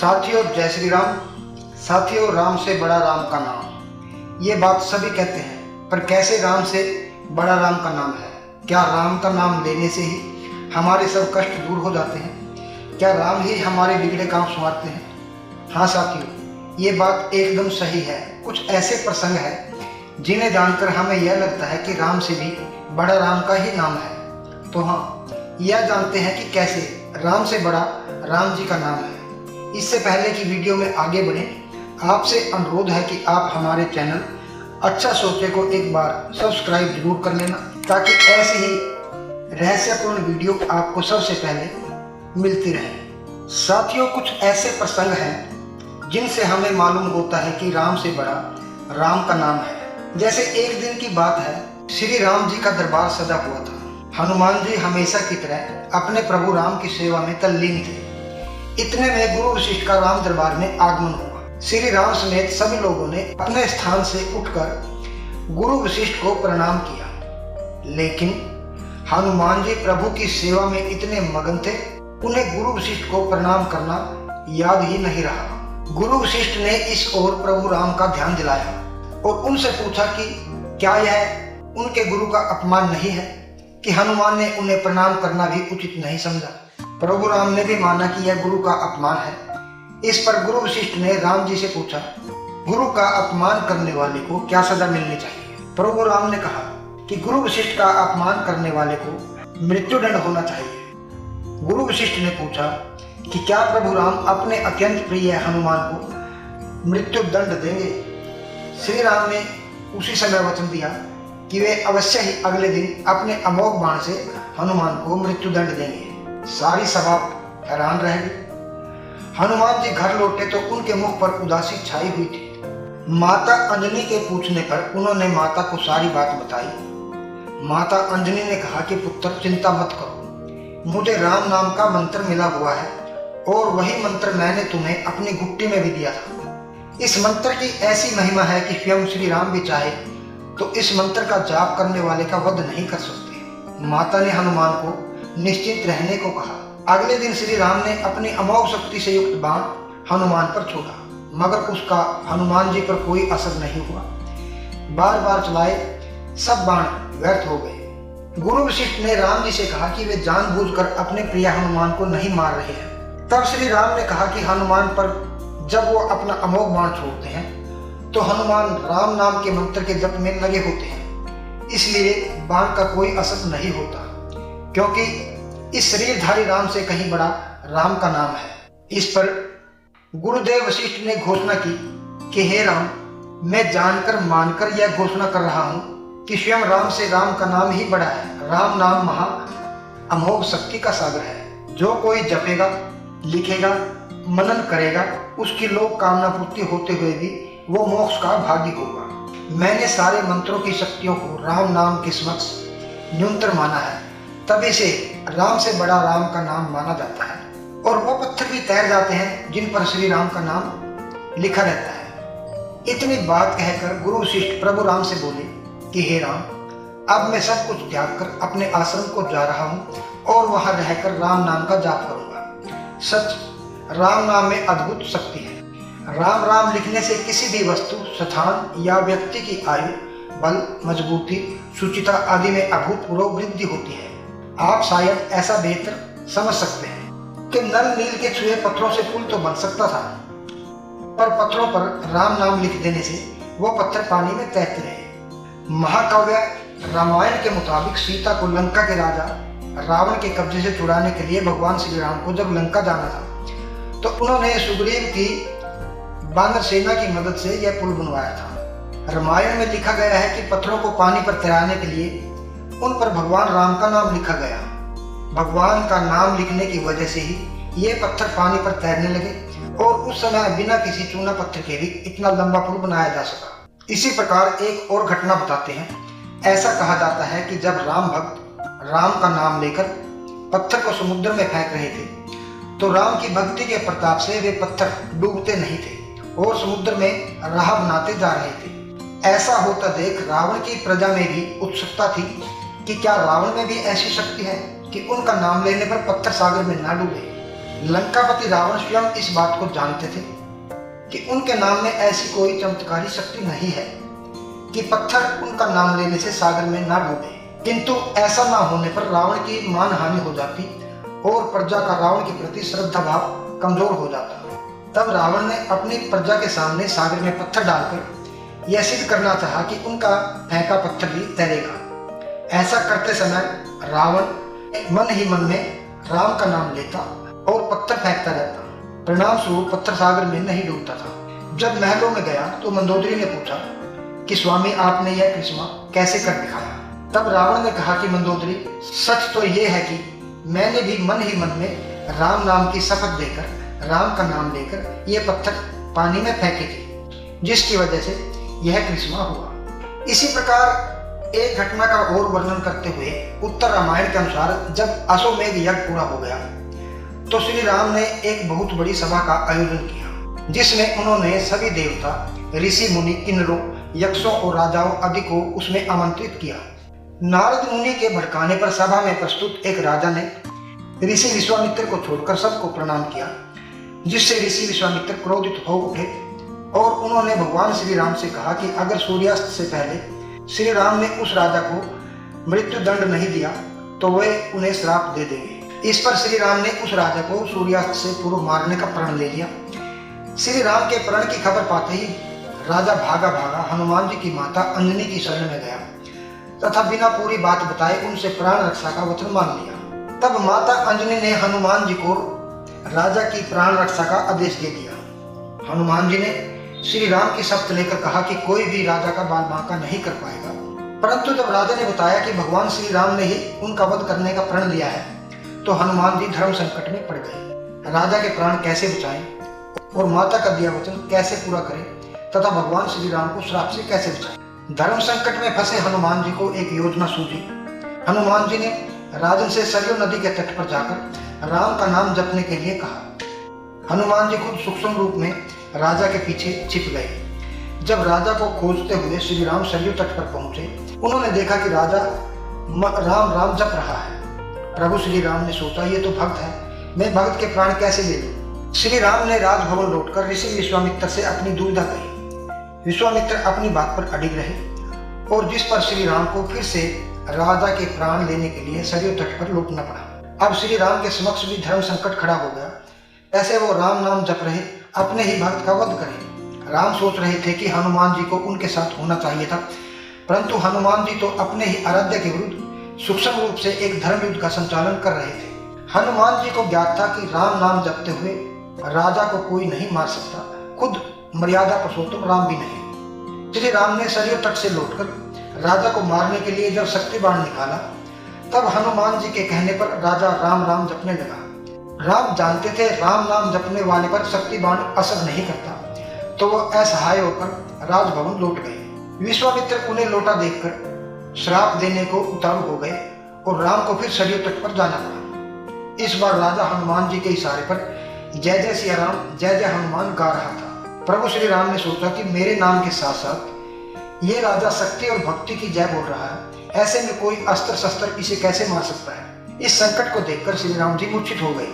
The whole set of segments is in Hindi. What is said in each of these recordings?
साथियों जय श्री राम। साथियों, राम से बड़ा राम का नाम, ये बात सभी कहते हैं, पर कैसे राम से बड़ा राम का नाम है? क्या राम का नाम लेने से ही हमारे सब कष्ट दूर हो जाते हैं? क्या राम ही हमारे बिगड़े काम संवारते हैं? हाँ साथियों, ये बात एकदम सही है। कुछ ऐसे प्रसंग हैं जिन्हें जानकर हमें यह लगता है कि राम से भी बड़ा राम का ही नाम है। तो हाँ, यह जानते हैं कि कैसे राम से बड़ा राम जी का नाम है। इससे पहले कि वीडियो में आगे बढ़ें, आपसे अनुरोध है कि आप हमारे चैनल अच्छा सोचे को एक बार सब्सक्राइब जरूर कर लेना, ताकि ऐसे ही रहस्यपूर्ण वीडियो आपको सबसे पहले मिलती रहे। साथियों, कुछ ऐसे प्रसंग हैं जिनसे हमें मालूम होता है कि राम से बड़ा राम का नाम है। जैसे एक दिन की बात है, श्री राम जी का दरबार सजा हुआ था। हनुमान जी हमेशा की तरह अपने प्रभु राम की सेवा में तल्लीन थे। इतने में गुरु वशिष्ठ का राम दरबार में आगमन हुआ। श्री राम समेत सभी लोगों ने अपने स्थान से उठकर गुरु वशिष्ठ को प्रणाम किया, लेकिन हनुमान जी प्रभु की सेवा में इतने मगन थे, उन्हें गुरु वशिष्ठ को प्रणाम करना याद ही नहीं रहा। गुरु वशिष्ठ ने इस ओर प्रभु राम का ध्यान दिलाया और उनसे पूछा कि क्या यह उनके गुरु का अपमान नहीं है कि हनुमान ने उन्हें प्रणाम करना भी उचित नहीं समझा। प्रभु राम ने भी माना कि यह गुरु का अपमान है। इस पर गुरु वशिष्ठ ने राम जी से पूछा, गुरु का अपमान करने वाले को क्या सजा मिलनी चाहिए? प्रभु राम ने कहा कि गुरु वशिष्ठ का अपमान करने वाले को मृत्युदंड होना चाहिए। गुरु वशिष्ठ ने पूछा कि क्या प्रभु राम अपने अत्यंत प्रिय हनुमान को मृत्युदंड देंगे? श्री राम ने उसी समय वचन दिया कि वे अवश्य ही अगले दिन अपने अमोघ बाण से हनुमान को मृत्युदंड देंगे। सारी सभा हैरान रह गई। हनुमान जी घर लौटे तो उनके मुख पर उदासी छाई हुई थी। माता अंजनी के पूछने पर उन्होंने माता को सारी बात बताई। माता अंजनी ने कहा कि पुत्र, चिंता मत करो, मुझे राम नाम का मंत्र मिला हुआ है और वही मंत्र मैंने तुम्हें अपनी गुट्टी में भी दिया था। इस मंत्र की ऐसी महिमा है कि स्वयं श्री राम भी चाहे तो इस मंत्र का जाप करने वाले का वध नहीं कर सकते। माता ने हनुमान को निश्चिंत रहने को कहा। अगले दिन श्री राम ने अपनी अमोघ शक्ति से युक्त बाण हनुमान पर छोड़ा, मगर उसका हनुमान जी पर कोई असर नहीं हुआ। बार बार चलाए सब बाण व्यर्थ हो गए। गुरु वशिष्ठ ने राम जी से कहा कि वे जानबूझकर अपने प्रिय हनुमान को नहीं मार रहे हैं। तब श्री राम ने कहा कि हनुमान पर जब वो अपना अमोघ बाण छोड़ते हैं तो हनुमान राम नाम के मंत्र के जप में लगे होते हैं, इसलिए बाण का कोई असर नहीं होता, क्योंकि इस शरीरधारी राम से कहीं बड़ा राम का नाम है। इस पर गुरुदेव वशिष्ठ ने घोषणा की कि हे राम, मैं जानकर मानकर यह घोषणा कर रहा हूँ कि स्वयं राम से राम का नाम ही बड़ा है। राम नाम महा अमोघ शक्ति का सागर है। जो कोई जपेगा, लिखेगा, मनन करेगा, उसकी लोक कामना पूर्ति होते हुए भी वो मोक्ष का भागी होगा। मैंने सारे मंत्रों की शक्तियों को राम नाम के समक्ष न्यूनतर माना है, तभी से राम से बड़ा राम का नाम माना जाता है। और वो पत्थर भी तैर जाते हैं जिन पर श्री राम का नाम लिखा रहता है। इतनी बात कहकर गुरु वशिष्ठ प्रभु राम से बोले कि हे राम, अब मैं सब कुछ त्याग कर अपने आश्रम को जा रहा हूँ और वहां रहकर राम नाम का जाप करूंगा। सच, राम नाम में अद्भुत शक्ति है। राम राम लिखने से किसी भी वस्तु, स्थान या व्यक्ति की आयु, बल, मजबूती, शुचिता आदि में अभूतपूर्व वृद्धि होती है। आप शायद ऐसा बेहतर समझ सकते हैं कि नल नील के छुए पत्थरों से पुल तो बन सकता था, पर पत्थरों पर राम नाम लिख देने से वो पत्थर पानी में तैरते रहे। महाकाव्य रामायण के मुताबिक सीता को लंका के राजा रावण के कब्जे से छुड़ाने के लिए भगवान श्री राम को जब लंका जाना था तो उन्होंने सुग्रीव की बानर सेना की मदद से यह पुल बनवाया था। रामायण में लिखा गया है कि पत्थरों को पानी पर तैराने के लिए उन पर भगवान राम का नाम लिखा गया। भगवान का नाम लिखने की वजह से ही ये पत्थर पानी पर तैरने लगे और उस समय बिना किसी चूना पत्थर के भी इतना लंबा पुल बनाया जा सका। इसी प्रकार एक और घटना बताते हैं। ऐसा कहा जाता है कि जब राम भक्त राम का नाम लेकर पत्थर को समुद्र में फेंक रहे थे तो राम की भक्ति के प्रताप से वे पत्थर डूबते नहीं थे और समुद्र में राह बनाते जा रहे थे। ऐसा होता देख रावण की प्रजा में भी उत्सुकता थी कि क्या रावण में भी ऐसी शक्ति है कि उनका नाम लेने पर पत्थर सागर में ना डूबे। लंकापति रावण स्वयं इस बात को जानते थे कि उनके नाम में ऐसी कोई चमत्कारी शक्ति नहीं है कि पत्थर उनका नाम लेने से सागर में ना डूबे। किंतु ऐसा ना होने पर रावण की मानहानि हो जाती और प्रजा का रावण के प्रति श्रद्धा भाव कमजोर हो जाता। तब रावण ने अपनी प्रजा के सामने सागर में पत्थर डालकर यह सिद्ध करना चाहा कि उनका फेंका पत्थर भी तैरेगा। ऐसा करते समय रावण मन ही मन में राम का नाम लेता और पत्थर फेंकता रहता। परिणाम स्वरूप पत्थर सागर में नहीं डूबता था। जब महलों में गया तो मंदोदरी ने पूछा कि स्वामी, आपने यह करिश्मा कैसे कर दिखाया? तब रावण ने कहा कि मंदोदरी, सच तो यह है कि मैंने भी मन ही मन में राम नाम की शपथ देकर राम का नाम लेकर ये पत्थर पानी में फेंके थे, जिसकी वजह से यह करिश्मा हुआ। इसी प्रकार एक घटना का और वर्णन करते हुए उत्तर रामायण के अनुसार जब अश्वमेध यज्ञ पूरा हो गया तो श्री राम ने एक बहुत बड़ी सभा का आयोजन किया, जिसमें उन्होंने सभी देवता, ऋषि मुनि, किन्नरों, यक्षों और राजाओं आदि को उसमें आमंत्रित किया। नारद मुनि के भड़काने पर सभा में प्रस्तुत एक राजा ने ऋषि विश्वामित्र को छोड़कर सबको प्रणाम किया, जिससे ऋषि विश्वामित्र क्रोधित हो उठे और उन्होंने भगवान श्री राम से कहा कि अगर सूर्यास्त से पहले श्री राम ने उस राजा को मृत्यु दंड नहीं दिया तो वे उन्हें श्राप दे देंगे। इस पर श्री राम ने उस राजा को सूर्यास्त से पूर्व मारने का प्रण ले लिया। श्री राम के प्रण की खबर पाते ही राजा भागा भागा हनुमान जी की माता अंजनी की शरण में गया तथा बिना पूरी बात बताए उनसे प्राण रक्षा का वचन मांग लिया। तब माता अंजनी ने हनुमान जी को राजा की प्राण रक्षा का आदेश दे दिया। हनुमान जी ने श्री राम की शपथ लेकर कहा कि कोई भी राजा का बाल बांका नहीं कर पाएगा। परंतु जब राजा ने बताया कि भगवान श्री राम ने ही उनका वध करने का प्रण लिया है तो हनुमान जी धर्म संकट में पड़ गए। राजा के प्राण कैसे बचाएं और माता का दिया वचन कैसे पूरा करें तथा भगवान श्री राम को श्राप से कैसे बचाएं। धर्म संकट में फंसे हनुमान जी को एक योजना सूझी। हनुमान जी ने राजन से सरयू नदी के तट पर जाकर राम का नाम जपने के लिए कहा। हनुमान जी खुद सूक्ष्म रूप में राजा के पीछे छिप गए। जब राजा को खोजते हुए श्री राम सरयू तट पर पहुंचे, उन्होंने देखा कि राजा राम राम जप रहा है। प्रभु श्री राम ने सोचा, ये तो भक्त है, मैं भक्त के प्राण कैसे ले लूं? श्री राम ने राजभवन लौटकर ऋषि विश्वामित्र से अपनी दुविधा कही। विश्वामित्र अपनी बात पर अडिग रहे और जिस पर श्री राम को फिर से राजा के प्राण लेने के लिए सरयू तट पर लौटना पड़ा। अब श्री राम के समक्ष भी धर्म संकट खड़ा हो गया। ऐसे वो राम नाम जप रहे, अपने ही भक्त का वध करें। राम सोच रहे थे कि हनुमान जी को उनके साथ होना चाहिए था, परंतु हनुमान जी तो अपने ही आराध्य के विरुद्ध सूक्ष्म रूप से एक धर्म युद्ध का संचालन कर रहे थे। हनुमान जी को ज्ञात था कि राम नाम जपते हुए राजा को कोई नहीं मार सकता, खुद मर्यादा पुरुषोत्तम राम भी नहीं। श्री राम ने सरयू तट से लौटकर राजा को मारने के लिए जब शक्ति बाण निकाला, तब हनुमान जी के कहने पर राजा राम राम जपने लगा। राम जानते थे राम नाम जपने वाले पर शक्ति बाण असर नहीं करता, तो वो असहाय होकर राजभवन लौट गए। विश्वामित्र उन्हें लौटा देखकर श्राप देने को उतारू हो गए और राम को फिर सरयू तट पर जाना पड़ा। इस बार राजा हनुमान जी के इशारे पर जय जय सिया राम, जय जय हनुमान गा रहा था। प्रभु श्री राम ने सोचा कि मेरे नाम के साथ साथ ये राजा शक्ति और भक्ति की जय बोल रहा है, ऐसे में कोई अस्त्र शस्त्र इसे कैसे मार सकता है। इस संकट को देखकर श्री राम जी मूर्छित हो गए।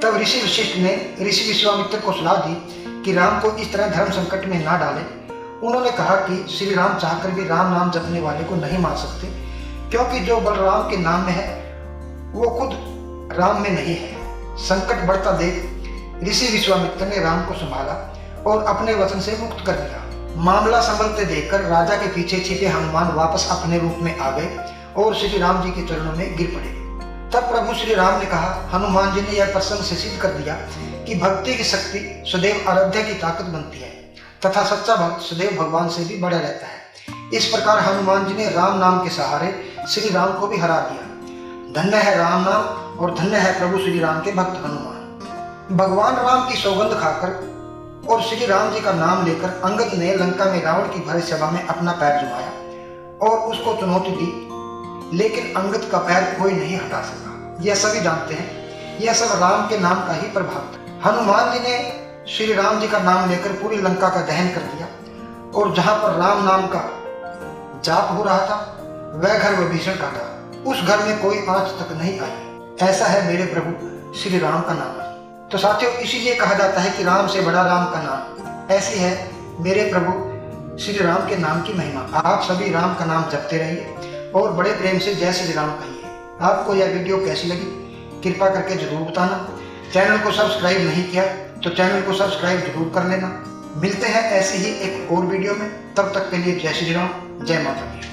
तब ऋषि वशिष्ठ ने ऋषि विश्वामित्र को सलाह दी कि राम को इस तरह धर्म संकट में ना डालें। उन्होंने कहा कि श्री राम चाहकर भी राम नाम जपने वाले को नहीं मार सकते, क्योंकि जो बल राम के नाम में है वो खुद राम में नहीं है। संकट बढ़ता देख ऋषि विश्वामित्र ने राम को संभाला और अपने वचन से मुक्त कर दिया। मामला संभलते देखकर राजा के पीछे छिपे हनुमान वापस अपने रूप में आ गए और श्री राम जी के चरणों में गिर पड़े। तब प्रभु श्री राम ने कहा, हनुमान जी ने यह प्रसंग से सिद्ध कर दिया कि भक्ति की शक्ति सदैव आराध्य की ताकत बनती है तथा सच्चा भक्त सदैव भगवान से भी बड़ा रहता है। इस प्रकार हनुमान जी ने राम नाम के सहारे श्री राम को भी हरा दिया। धन्य है राम नाम और धन्य है प्रभु श्री राम के भक्त हनुमान। भगवान राम की सौगंध खाकर और श्री राम जी का नाम लेकर अंगद ने लंका में रावण की भरी सभा में अपना पैर जुमाया और उसको चुनौती दी, लेकिन अंगद का पैर कोई नहीं हटा सका। यह सभी जानते हैं, यह सब राम के नाम का ही प्रभाव था। हनुमान जी ने श्री राम जी का नाम लेकर पूरी लंका का दहन कर दिया और जहां पर राम नाम का जाप हो रहा था वह घर विभीषण का था। उस घर में कोई आंच तक नहीं आई। ऐसा है मेरे प्रभु श्री राम का नाम। तो साथियों, इसीलिए कहा जाता है कि राम से बड़ा राम का नाम। ऐसी है मेरे प्रभु श्री राम के नाम की महिमा। आप सभी राम का नाम जपते रहिए और बड़े प्रेम से जय श्री राम कहिए। आपको यह वीडियो कैसी लगी कृपा करके जरूर बताना। चैनल को सब्सक्राइब नहीं किया तो चैनल को सब्सक्राइब जरूर कर लेना। मिलते हैं ऐसे ही एक और वीडियो में, तब तक के लिए जय श्री राम, जय माता दी।